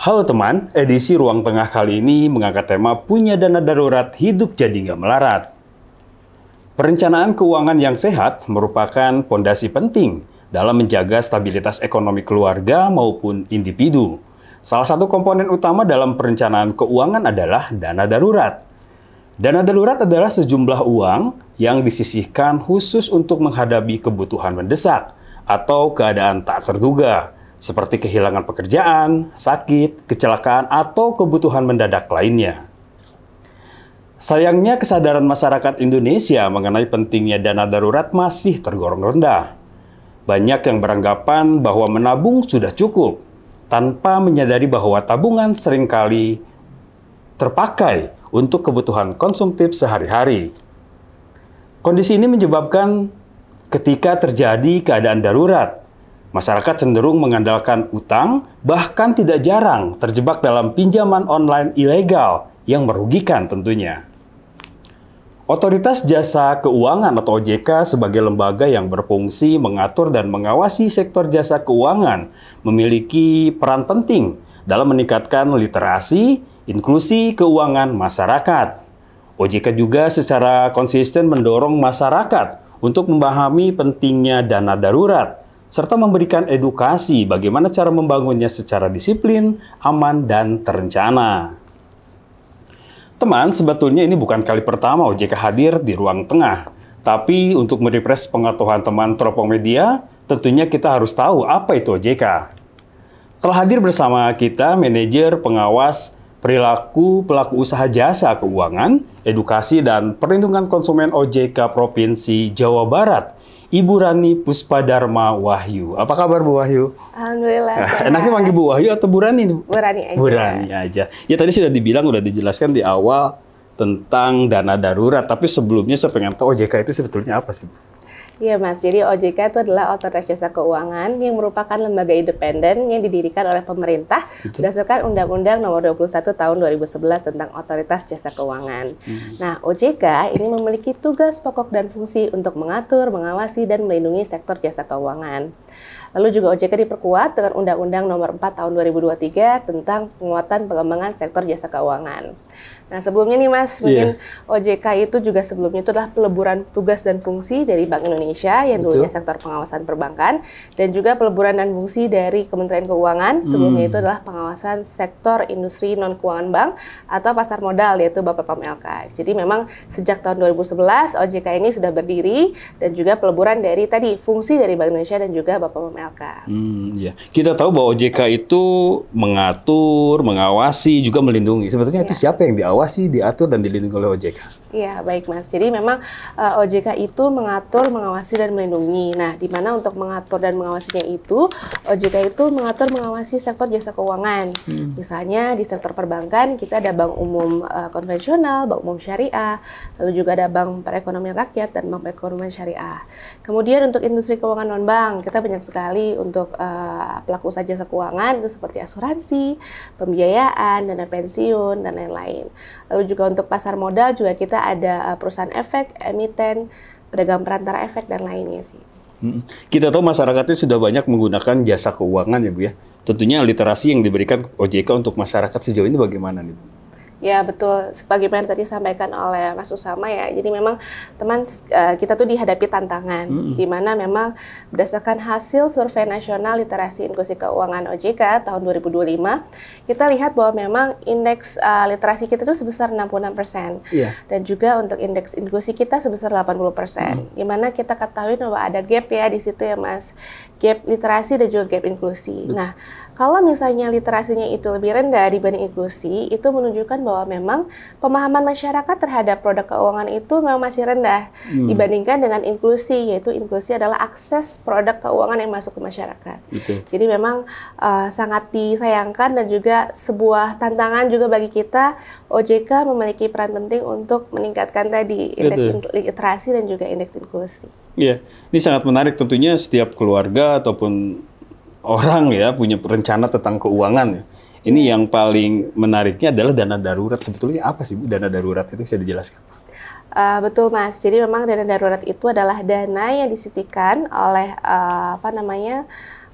Halo teman, edisi Ruang Tengah kali ini mengangkat tema punya dana darurat hidup jadi nggak melarat. Perencanaan keuangan yang sehat merupakan fondasi penting dalam menjaga stabilitas ekonomi keluarga maupun individu. Salah satu komponen utama dalam perencanaan keuangan adalah dana darurat. Dana darurat adalah sejumlah uang yang disisihkan khusus untuk menghadapi kebutuhan mendesak atau keadaan tak terduga, seperti kehilangan pekerjaan, sakit, kecelakaan, atau kebutuhan mendadak lainnya. Sayangnya kesadaran masyarakat Indonesia mengenai pentingnya dana darurat masih tergolong rendah. Banyak yang beranggapan bahwa menabung sudah cukup, tanpa menyadari bahwa tabungan seringkali terpakai untuk kebutuhan konsumtif sehari-hari. Kondisi ini menyebabkan ketika terjadi keadaan darurat, masyarakat cenderung mengandalkan utang, bahkan tidak jarang terjebak dalam pinjaman online ilegal yang merugikan tentunya. Otoritas Jasa Keuangan atau OJK sebagai lembaga yang berfungsi mengatur dan mengawasi sektor jasa keuangan memiliki peran penting dalam meningkatkan literasi, inklusi keuangan masyarakat. OJK juga secara konsisten mendorong masyarakat untuk memahami pentingnya dana darurat, serta memberikan edukasi bagaimana cara membangunnya secara disiplin, aman, dan terencana. Teman, sebetulnya ini bukan kali pertama OJK hadir di Ruang Tengah. Tapi untuk merefresh pengetahuan teman Teropong Media, tentunya kita harus tahu apa itu OJK. Telah hadir bersama kita manajer pengawas perilaku pelaku usaha jasa keuangan, edukasi dan perlindungan konsumen OJK Provinsi Jawa Barat, Ibu Rani Puspadharma Wahyu. Apa kabar Bu Wahyu? Alhamdulillah. Enaknya manggil Bu Wahyu atau Bu Rani? Bu Rani aja. Bu Rani aja. Ya tadi sudah dijelaskan di awal tentang dana darurat. Tapi sebelumnya saya pengen tahu OJK itu sebetulnya apa sih, Bu? Iya Mas, jadi OJK itu adalah Otoritas Jasa Keuangan yang merupakan lembaga independen yang didirikan oleh pemerintah berdasarkan Undang-Undang Nomor 21 Tahun 2011 tentang Otoritas Jasa Keuangan. Nah, OJK ini memiliki tugas pokok dan fungsi untuk mengatur, mengawasi, dan melindungi sektor jasa keuangan. Lalu juga OJK diperkuat dengan Undang-Undang Nomor 4 Tahun 2023 tentang penguatan pengembangan sektor jasa keuangan. Nah, sebelumnya nih Mas, mungkin OJK itu juga sebelumnya itu adalah peleburan tugas dan fungsi dari Bank Indonesia yang dulunya sektor pengawasan perbankan, dan juga peleburan dan fungsi dari Kementerian Keuangan, sebelumnya itu adalah pengawasan sektor industri non-keuangan bank atau pasar modal, yaitu Bapepam LK. Jadi memang sejak tahun 2011 OJK ini sudah berdiri, dan juga peleburan dari tadi fungsi dari Bank Indonesia dan juga Bapepam LK. Ya. Kita tahu bahwa OJK itu mengatur, mengawasi, juga melindungi. Sebetulnya itu siapa yang diawasi, diatur, dan dilindungi oleh OJK? Iya, baik Mas. Jadi memang OJK itu mengatur, mengawasi, dan melindungi. Nah, di mana untuk mengatur dan mengawasinya itu, OJK itu mengatur, mengawasi sektor jasa keuangan. Misalnya di sektor perbankan, kita ada bank umum konvensional, bank umum syariah, lalu juga ada bank perekonomian rakyat dan bank perekonomian syariah. Kemudian untuk industri keuangan non-bank, kita banyak sekali untuk pelaku usaha jasa keuangan, itu seperti asuransi, pembiayaan, dana pensiun, dan lain-lain. Lalu juga untuk pasar modal juga kita ada perusahaan efek, emiten, pedagang perantara efek, dan lainnya sih. Kita tahu masyarakat itu sudah banyak menggunakan jasa keuangan ya Bu ya. Tentunya literasi yang diberikan OJK untuk masyarakat sejauh ini bagaimana nih Bu? Ya betul, sebagaimana tadi disampaikan oleh Mas Usama ya, jadi memang teman kita tuh dihadapi tantangan, di mana memang berdasarkan hasil survei nasional literasi inklusi keuangan OJK tahun 2025, kita lihat bahwa memang indeks literasi kita itu sebesar 66%, dan juga untuk indeks inklusi kita sebesar 80%, di mana kita ketahui bahwa ada gap ya di situ ya Mas, gap literasi dan juga gap inklusi. Nah, kalau misalnya literasinya itu lebih rendah dibanding inklusi, itu menunjukkan bahwa memang pemahaman masyarakat terhadap produk keuangan itu memang masih rendah dibandingkan dengan inklusi, yaitu inklusi adalah akses produk keuangan yang masuk ke masyarakat. Jadi memang sangat disayangkan dan juga sebuah tantangan juga bagi kita. OJK memiliki peran penting untuk meningkatkan tadi indeks literasi dan juga indeks inklusi. Iya, ini sangat menarik tentunya setiap keluarga ataupun orang ya punya rencana tentang keuangan ya. Ini yang paling menariknya adalah dana darurat. Sebetulnya apa sih Bu dana darurat itu, bisa dijelaskan? Betul Mas, jadi memang dana darurat itu adalah dana yang disisihkan oleh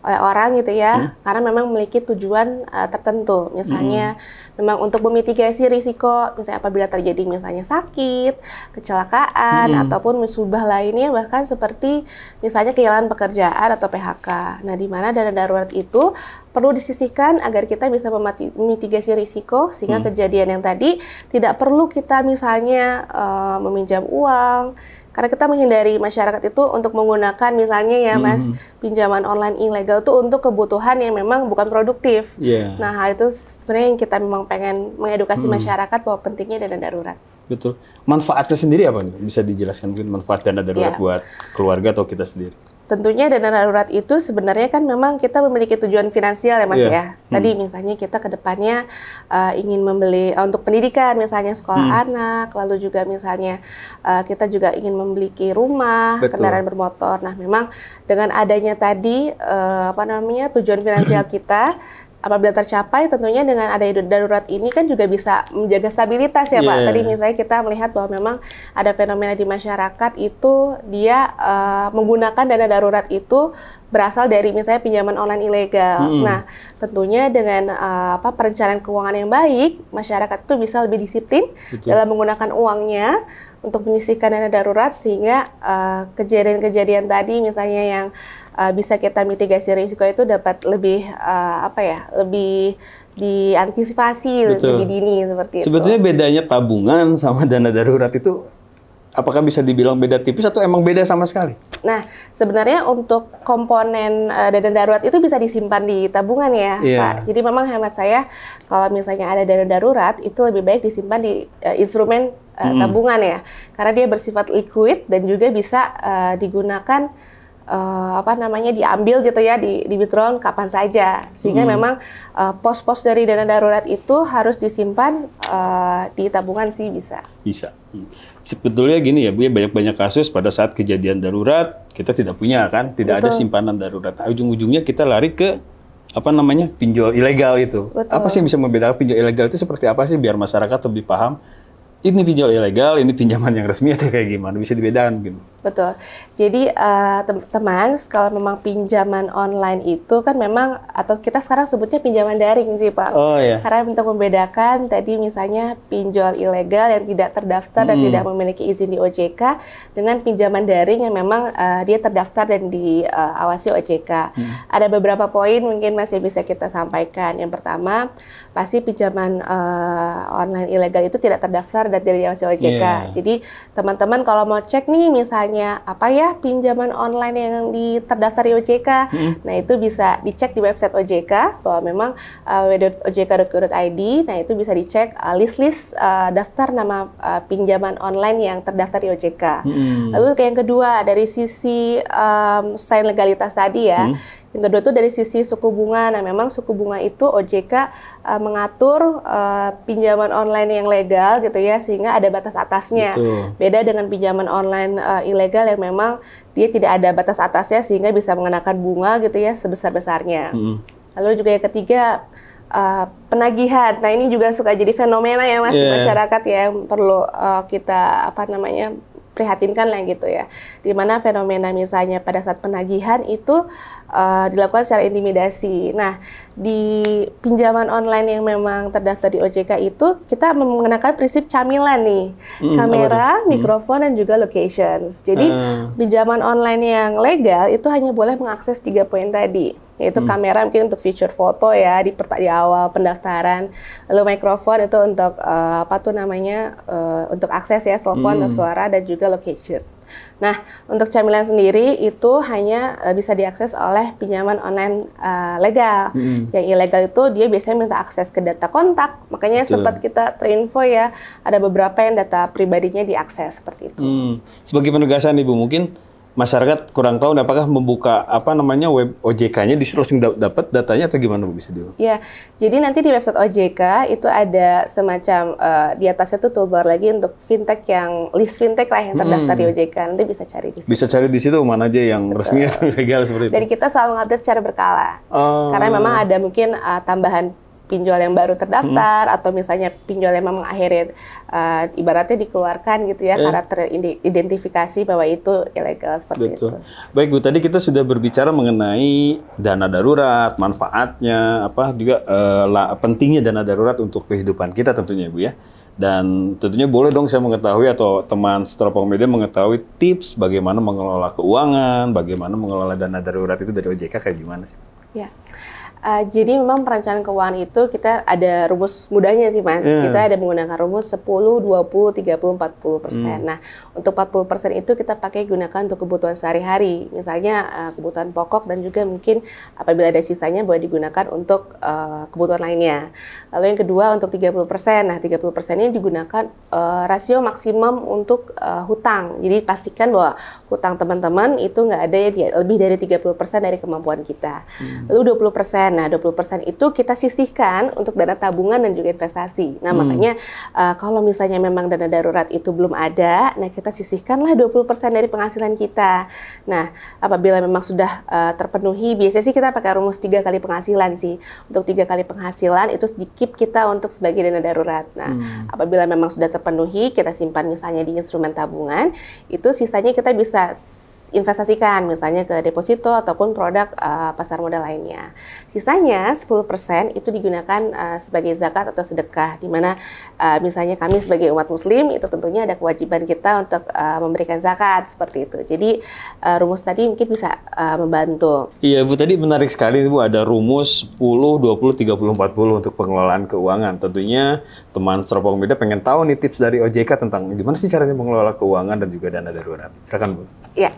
oleh orang gitu ya, karena memang memiliki tujuan tertentu. Misalnya memang untuk memitigasi risiko, misalnya apabila terjadi misalnya sakit, kecelakaan, ataupun musibah lainnya, bahkan seperti misalnya kehilangan pekerjaan atau PHK. Nah, di mana dana darurat itu perlu disisihkan agar kita bisa memitigasi risiko, sehingga kejadian yang tadi tidak perlu kita misalnya meminjam uang. Karena kita menghindari masyarakat itu untuk menggunakan misalnya ya Mas, pinjaman online ilegal itu untuk kebutuhan yang memang bukan produktif. Nah, hal itu sebenarnya yang kita memang pengen mengedukasi masyarakat bahwa pentingnya dana darurat. Betul. Manfaatnya sendiri apa nih? Bisa dijelaskan mungkin manfaat dana darurat buat keluarga atau kita sendiri? Tentunya dana darurat itu sebenarnya kan memang kita memiliki tujuan finansial ya Mas ya. Tadi misalnya kita ke depannya ingin membeli untuk pendidikan misalnya sekolah anak, lalu juga misalnya kita juga ingin memiliki rumah, kendaraan bermotor. Nah, memang dengan adanya tadi tujuan finansial kita apabila tercapai, tentunya dengan adanya darurat ini kan juga bisa menjaga stabilitas ya Pak. Tadi misalnya kita melihat bahwa memang ada fenomena di masyarakat itu dia menggunakan dana darurat itu berasal dari misalnya pinjaman online ilegal. Nah, tentunya dengan perencanaan keuangan yang baik, masyarakat itu bisa lebih disiplin dalam menggunakan uangnya untuk menyisihkan dana darurat, sehingga kejadian-kejadian tadi misalnya yang bisa kita mitigasi risiko itu dapat lebih lebih diantisipasi lebih dini seperti itu. Sebetulnya bedanya tabungan sama dana darurat itu apakah bisa dibilang beda tipis atau emang beda sama sekali? Nah, sebenarnya untuk komponen dana darurat itu bisa disimpan di tabungan ya, Pak. Jadi memang hemat saya kalau misalnya ada dana darurat itu lebih baik disimpan di instrumen tabungan ya, karena dia bersifat liquid dan juga bisa digunakan diambil gitu ya, di withdraw kapan saja, sehingga memang pos-pos dari dana darurat itu harus disimpan di tabungan sih bisa. Sebetulnya gini ya Bu, ya banyak kasus pada saat kejadian darurat kita tidak punya kan, tidak ada simpanan darurat. Ujung-ujungnya kita lari ke pinjol ilegal itu. Apa sih yang bisa membedakan pinjol ilegal itu seperti apa sih biar masyarakat lebih paham? Ini pinjol ilegal, ini pinjaman yang resmi atau kayak gimana? Bisa dibedakan gitu. Betul. Jadi teman, kalau memang pinjaman online itu kan memang, atau kita sekarang sebutnya pinjaman daring sih Pak. Karena untuk membedakan tadi misalnya pinjol ilegal yang tidak terdaftar dan tidak memiliki izin di OJK dengan pinjaman daring yang memang dia terdaftar dan diawasi OJK. Ada beberapa poin mungkin masih bisa kita sampaikan. Yang pertama, pasti pinjaman online ilegal itu tidak terdaftar dan tidak diawasi OJK. Jadi teman-teman kalau mau cek nih misalnya apa ya pinjaman online yang terdaftar di OJK, nah itu bisa dicek di website OJK bahwa memang www.ojk.go.id. Nah itu bisa dicek list-list daftar nama pinjaman online yang terdaftar di OJK. Lalu yang kedua dari sisi selain legalitas tadi ya. Yang kedua itu dari sisi suku bunga. Nah, memang suku bunga itu OJK mengatur pinjaman online yang legal gitu ya, sehingga ada batas atasnya. Beda dengan pinjaman online ilegal yang memang dia tidak ada batas atasnya sehingga bisa mengenakan bunga gitu ya sebesar-besarnya. Lalu juga yang ketiga penagihan. Nah, ini juga suka jadi fenomena ya Mas di masyarakat ya, yang perlu kita prihatinkan lah gitu ya. Dimana fenomena misalnya pada saat penagihan itu dilakukan secara intimidasi. Nah, di pinjaman online yang memang terdaftar di OJK itu kita mengenakan prinsip camilan nih. Kamera, mikrofon, dan juga locations. Jadi pinjaman online yang legal itu hanya boleh mengakses 3 poin tadi. Yaitu kamera mungkin untuk feature foto ya di awal pendaftaran, lalu mikrofon itu untuk untuk akses ya telepon atau suara, dan juga location. Nah, untuk camilan sendiri itu hanya bisa diakses oleh pinjaman online legal. Yang ilegal itu dia biasanya minta akses ke data kontak. Makanya sempat kita terinfo ya, ada beberapa yang data pribadinya diakses seperti itu. Sebagai penegasan Ibu, mungkin masyarakat kurang tahu apakah membuka web OJK-nya disuruh langsung dapat datanya atau gimana Bu, bisa dulu? Ya, jadi nanti di website OJK itu ada semacam di atasnya tuh toolbar lagi untuk fintech yang list fintech lah yang terdaftar di OJK. Nanti bisa cari di situ. Bisa cari di situ mana aja yang resmi atau legal seperti itu. Dan kita selalu update secara berkala. Karena memang ada mungkin tambahan pinjol yang baru terdaftar atau misalnya pinjol yang memang akhirnya ibaratnya dikeluarkan gitu ya karena teridentifikasi bahwa itu ilegal seperti itu. Baik Bu, tadi kita sudah berbicara mengenai dana darurat, manfaatnya, apa juga pentingnya dana darurat untuk kehidupan kita tentunya Bu ya. Dan tentunya boleh dong saya mengetahui atau teman Teropong Media mengetahui tips bagaimana mengelola keuangan, bagaimana mengelola dana darurat itu dari OJK kayak gimana sih? Ya. Jadi memang perencanaan keuangan itu kita ada rumus mudahnya sih Mas. Kita ada menggunakan rumus 10, 20, 30, 40%. Nah, untuk 40% itu kita pakai gunakan untuk kebutuhan sehari-hari. Misalnya kebutuhan pokok dan juga mungkin apabila ada sisanya boleh digunakan untuk kebutuhan lainnya. Lalu yang kedua untuk 30%. Nah, 30% ini digunakan rasio maksimum untuk hutang. Jadi pastikan bahwa hutang teman-teman itu nggak ada lebih dari 30% dari kemampuan kita. Lalu 20%. Nah, 20% itu kita sisihkan untuk dana tabungan dan juga investasi. Nah, makanya kalau misalnya memang dana darurat itu belum ada, nah kita sisihkanlah 20% dari penghasilan kita. Nah, apabila memang sudah terpenuhi, biasanya sih kita pakai rumus 3 kali penghasilan sih. Untuk 3 kali penghasilan itu di-keep kita untuk sebagai dana darurat. Nah, apabila memang sudah terpenuhi, kita simpan misalnya di instrumen tabungan, itu sisanya kita bisa investasikan misalnya ke deposito ataupun produk pasar modal lainnya. Sisanya 10% itu digunakan sebagai zakat atau sedekah, di mana misalnya kami sebagai umat muslim itu tentunya ada kewajiban kita untuk memberikan zakat seperti itu. Jadi rumus tadi mungkin bisa membantu. Iya Bu, tadi menarik sekali Bu, ada rumus 10, 20, 30, 40 untuk pengelolaan keuangan. Tentunya teman Teropong Media pengen tahu nih tips dari OJK tentang gimana sih caranya mengelola keuangan dan juga dana darurat. Silakan Bu. Ya.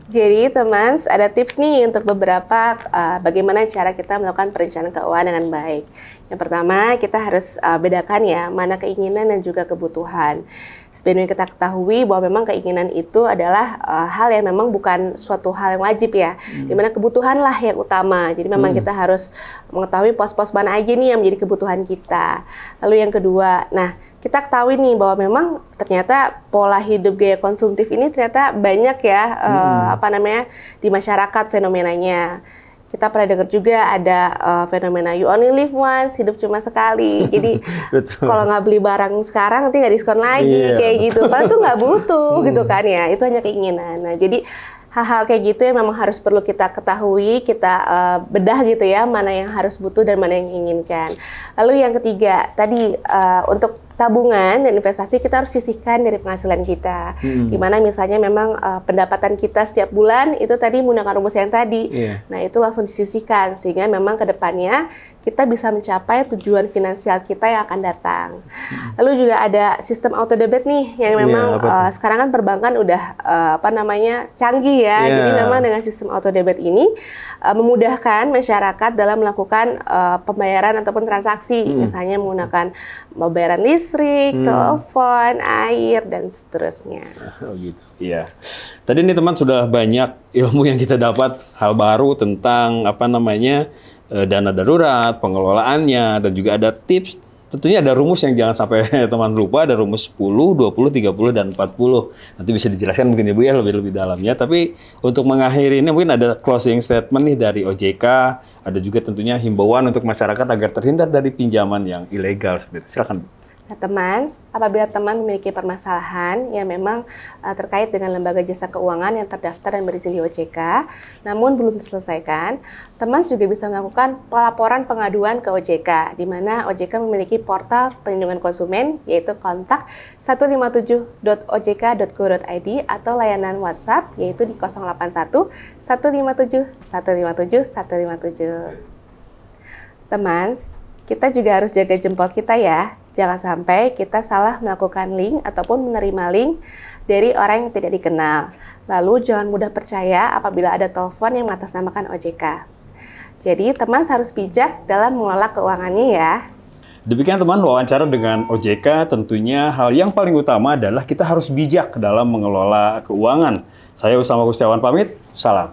Jadi teman, ada tips nih untuk beberapa bagaimana cara kita melakukan perencanaan keuangan dengan baik. Yang pertama, kita harus bedakan ya, mana keinginan dan juga kebutuhan. Sebenarnya kita ketahui bahwa memang keinginan itu adalah hal yang memang bukan suatu hal yang wajib ya. Dimana kebutuhan lah yang utama. Jadi memang kita harus mengetahui pos-pos mana aja nih yang menjadi kebutuhan kita. Lalu yang kedua, nah kita ketahui nih bahwa memang ternyata pola hidup gaya konsumtif ini ternyata banyak ya di masyarakat fenomenanya. Kita pernah dengar juga ada fenomena you only live once, hidup cuma sekali. Jadi kalau nggak beli barang sekarang nanti nggak diskon lagi kayak gitu. Padahal tuh nggak butuh gitu kan ya. Itu hanya keinginan. Nah jadi hal-hal kayak gitu yang memang harus perlu kita ketahui, kita bedah gitu ya, mana yang harus butuh dan mana yang diinginkan. Lalu yang ketiga, tadi untuk tabungan dan investasi kita harus sisihkan dari penghasilan kita. Dimana misalnya memang pendapatan kita setiap bulan itu tadi menggunakan rumus yang tadi. Nah itu langsung disisihkan sehingga memang ke depannya kita bisa mencapai tujuan finansial kita yang akan datang. Lalu juga ada sistem auto debit nih yang memang sekarang kan perbankan udah canggih ya. Jadi memang dengan sistem auto debit ini memudahkan masyarakat dalam melakukan pembayaran ataupun transaksi, misalnya menggunakan pembayaran listrik, telepon, air, dan seterusnya. Oh gitu, iya. Tadi nih teman sudah banyak ilmu yang kita dapat, hal baru tentang dana darurat, pengelolaannya, dan juga ada tips. Tentunya ada rumus yang jangan sampai teman lupa, ada rumus 10, 20, 30, dan 40. Nanti bisa dijelaskan mungkin Ibu ya lebih dalamnya. Tapi untuk mengakhiri ini mungkin ada closing statement nih dari OJK, ada juga tentunya himbauan untuk masyarakat agar terhindar dari pinjaman yang ilegal seperti itu. Silakan Bu. Nah teman, apabila teman memiliki permasalahan yang memang terkait dengan lembaga jasa keuangan yang terdaftar dan berizin di OJK, namun belum terselesaikan, teman juga bisa melakukan pelaporan pengaduan ke OJK, di mana OJK memiliki portal perlindungan konsumen, yaitu kontak 157.ojk.go.id atau layanan WhatsApp, yaitu di 081 157 157 157. Teman, kita juga harus jaga jempol kita ya. Jangan sampai kita salah melakukan link ataupun menerima link dari orang yang tidak dikenal. Lalu jangan mudah percaya apabila ada telepon yang mengatasnamakan OJK. Jadi teman harus bijak dalam mengelola keuangannya ya. Demikian teman wawancara dengan OJK, tentunya hal yang paling utama adalah kita harus bijak dalam mengelola keuangan. Saya Usama Gustiawan pamit, salam.